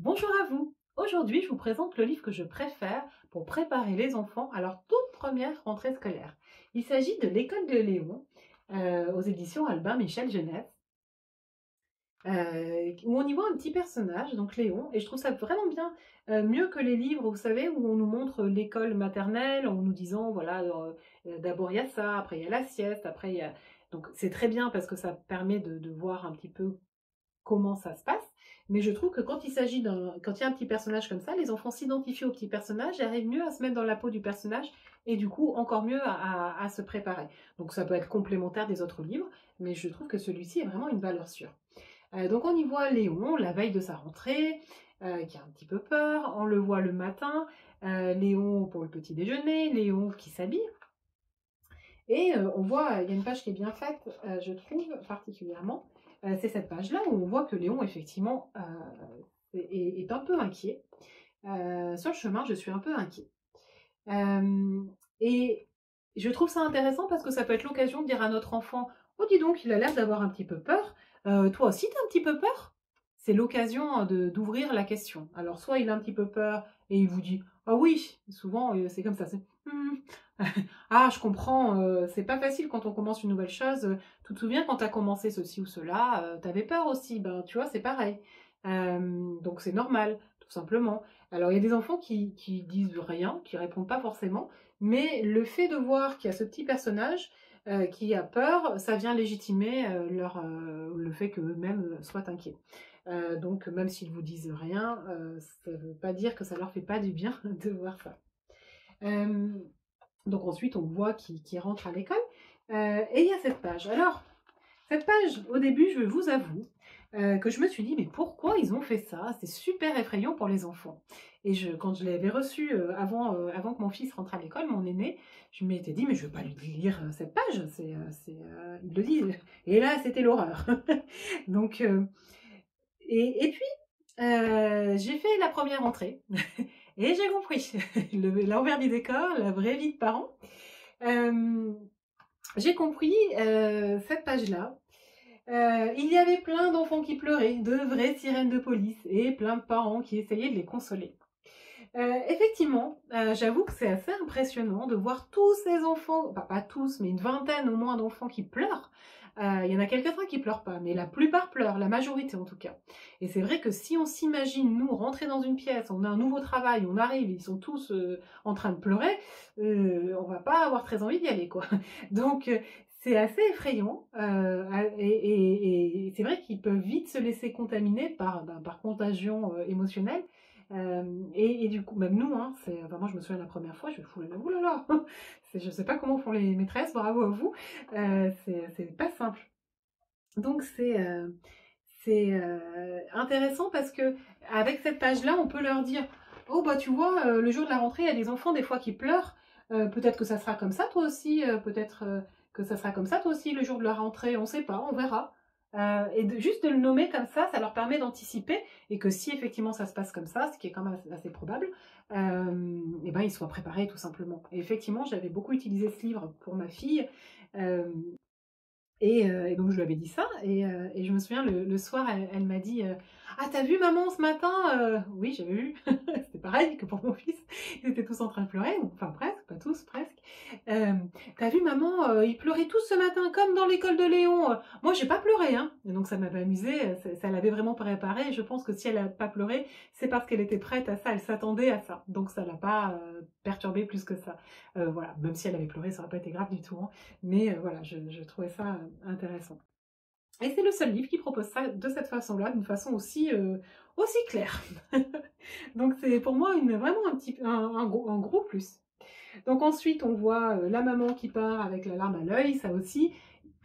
Bonjour à vous. Aujourd'hui, je vous présente le livre que je préfère pour préparer les enfants à leur toute première rentrée scolaire. Il s'agit de L'école de Léon, aux éditions Albin Michel Jeunesse, où on y voit un petit personnage, donc Léon, et je trouve ça vraiment bien, mieux que les livres, vous savez, où on nous montre l'école maternelle en nous disant, voilà, d'abord il y a ça, après il y a la sieste, après il y a... Donc c'est très bien parce que ça permet de voir un petit peu comment ça se passe. Mais je trouve que quand il y a un petit personnage comme ça, les enfants s'identifient au petit personnage et arrivent mieux à se mettre dans la peau du personnage et du coup encore mieux à se préparer. Donc ça peut être complémentaire des autres livres, mais je trouve que celui-ci est vraiment une valeur sûre. Donc on y voit Léon, la veille de sa rentrée, qui a un petit peu peur. On le voit le matin, Léon pour le petit déjeuner, Léon qui s'habille. Et on voit, il y a une page qui est bien faite, je trouve, particulièrement. C'est cette page-là où on voit que Léon, effectivement, est un peu inquiet. Sur le chemin, je suis un peu inquiet. Et je trouve ça intéressant parce que ça peut être l'occasion de dire à notre enfant, oh dis donc, il a l'air d'avoir un petit peu peur. Toi aussi, tu as un petit peu peur? C'est l'occasion d'ouvrir la question. Alors, soit il a un petit peu peur et il vous dit, ah oui, souvent c'est comme ça, c'est hmm. Ah, je comprends, c'est pas facile quand on commence une nouvelle chose. Tu te souviens quand tu as commencé ceci ou cela, tu avais peur aussi, ben tu vois, c'est pareil. Donc c'est normal, tout simplement. Alors il y a des enfants qui disent rien, qui répondent pas forcément, mais le fait de voir qu'il y a ce petit personnage qui a peur, ça vient légitimer le fait qu'eux-mêmes soient inquiets. Donc même s'ils vous disent rien, ça ne veut pas dire que ça leur fait pas du bien de voir ça. Donc ensuite, on voit qui rentre à l'école. Et il y a cette page. Alors, cette page, au début, je vous avoue que je me suis dit, mais pourquoi ils ont fait ça? C'est super effrayant pour les enfants. Et quand je l'avais reçu avant que mon fils rentre à l'école, mon aîné, je m'étais dit, mais je ne vais pas lui lire cette page. Il le dit. Et là, c'était l'horreur. Donc, et puis, j'ai fait la première entrée. Et j'ai compris l'envers du décor, la vraie vie de parents. J'ai compris cette page-là. Il y avait plein d'enfants qui pleuraient, de vraies sirènes de police, et plein de parents qui essayaient de les consoler. Effectivement, j'avoue que c'est assez impressionnant de voir tous ces enfants, enfin pas tous, mais une vingtaine au moins d'enfants qui pleurent. Il y en a quelques-uns qui pleurent pas, mais la plupart pleurent, la majorité en tout cas. Et c'est vrai que si on s'imagine, nous, rentrer dans une pièce, on a un nouveau travail, on arrive, ils sont tous en train de pleurer, on va pas avoir très envie d'y aller, quoi. Donc, c'est assez effrayant, et c'est vrai qu'ils peuvent vite se laisser contaminer par contagion émotionnelle. Et du coup, même nous, hein, enfin, moi je me souviens la première fois, je me fous là, oulala, je sais pas comment font les maîtresses, bravo à vous, c'est pas simple. Donc c'est intéressant parce que avec cette page-là, on peut leur dire, oh bah tu vois, le jour de la rentrée, il y a des enfants des fois qui pleurent, peut-être que ça sera comme ça toi aussi, peut-être que ça sera comme ça toi aussi le jour de la rentrée, on sait pas, on verra. Juste de le nommer comme ça leur permet d'anticiper et que si effectivement ça se passe comme ça, ce qui est quand même assez probable, et ben ils soient préparés tout simplement. Et effectivement, j'avais beaucoup utilisé ce livre pour ma fille. euh, et donc je lui avais dit ça, et je me souviens le soir, elle m'a dit ah, t'as vu maman ce matin? Oui, j'avais vu. C'était pareil que pour mon fils. Ils étaient tous en train de pleurer, enfin presque, pas tous, presque. Euh, T'as vu maman? Ils pleuraient tous ce matin, comme dans l'école de Léon. Moi, j'ai pas pleuré, hein. Et donc ça m'avait amusé, ça l'avait vraiment préparé. Je pense que si elle a pas pleuré, c'est parce qu'elle était prête à ça, elle s'attendait à ça. Donc ça l'a pas perturbée plus que ça. Voilà, même si elle avait pleuré, ça aurait pas été grave du tout, hein. Mais voilà, je trouvais ça intéressant. Et c'est le seul livre qui propose ça de cette façon-là, d'une façon aussi claire. Donc c'est pour moi vraiment un gros plus. Donc ensuite, on voit la maman qui part avec la larme à l'œil, ça aussi.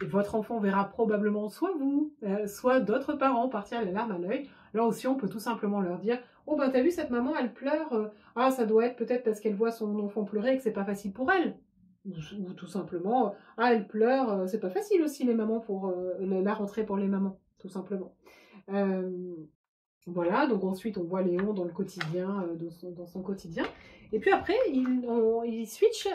Et votre enfant verra probablement soit vous, soit d'autres parents partir avec la larme à l'œil. Là aussi, on peut tout simplement leur dire, oh ben t'as vu cette maman, elle pleure, ah ça doit être peut-être parce qu'elle voit son enfant pleurer et que c'est pas facile pour elle. Ou tout simplement, ah elle pleure, c'est pas facile aussi les mamans pour la rentrée pour les mamans, tout simplement. Euh, voilà, donc ensuite on voit Léon dans le quotidien, dans son quotidien. Et puis après, ils switchent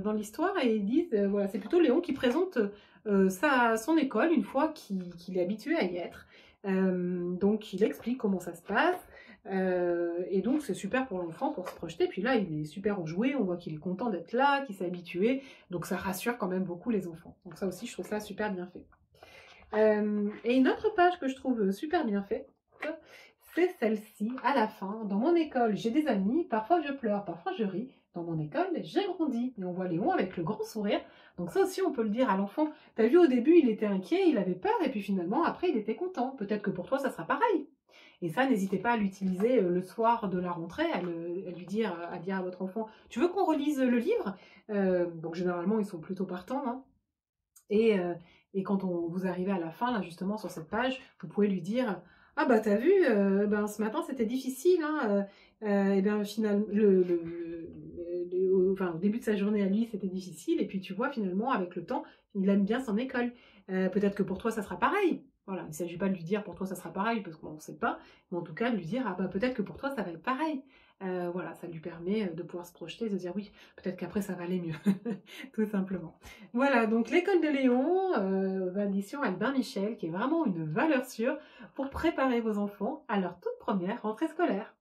dans l'histoire et ils disent, voilà, c'est plutôt Léon qui présente son école une fois qu'il est habitué à y être. Donc il explique comment ça se passe. Et donc c'est super pour l'enfant pour se projeter. Puis là, il est super enjoué, on voit qu'il est content d'être là, qu'il s'est habitué. Donc ça rassure quand même beaucoup les enfants. Donc ça aussi, je trouve ça super bien fait. Et une autre page que je trouve super bien faite, c'est celle-ci, à la fin. Dans mon école, j'ai des amis, parfois je pleure, parfois je ris. Dans mon école, j'ai grandi. Et on voit Léon avec le grand sourire. Donc ça aussi, on peut le dire à l'enfant. T'as vu, au début, il était inquiet, il avait peur, et puis finalement, après, il était content. Peut-être que pour toi, ça sera pareil. Et ça, n'hésitez pas à l'utiliser le soir de la rentrée, à lui dire, à dire à votre enfant, tu veux qu'on relise le livre? Donc généralement, ils sont plutôt partants, hein. Et, euh, et quand vous arrivez à la fin, là, justement, sur cette page, vous pouvez lui dire, ah bah t'as vu, ben, ce matin c'était difficile, hein, et bien finalement, enfin, au début de sa journée à lui, c'était difficile, et puis tu vois, finalement, avec le temps, il aime bien son école. Peut-être que pour toi, ça sera pareil. Voilà, il ne s'agit pas de lui dire pour toi ça sera pareil, parce qu'on ne sait pas, mais en tout cas de lui dire, ah bah peut-être que pour toi ça va être pareil. Voilà, ça lui permet de pouvoir se projeter, de se dire oui, peut-être qu'après ça va aller mieux, tout simplement. Voilà, donc l'école de Léon, édition Albin Michel, qui est vraiment une valeur sûre pour préparer vos enfants à leur toute première rentrée scolaire.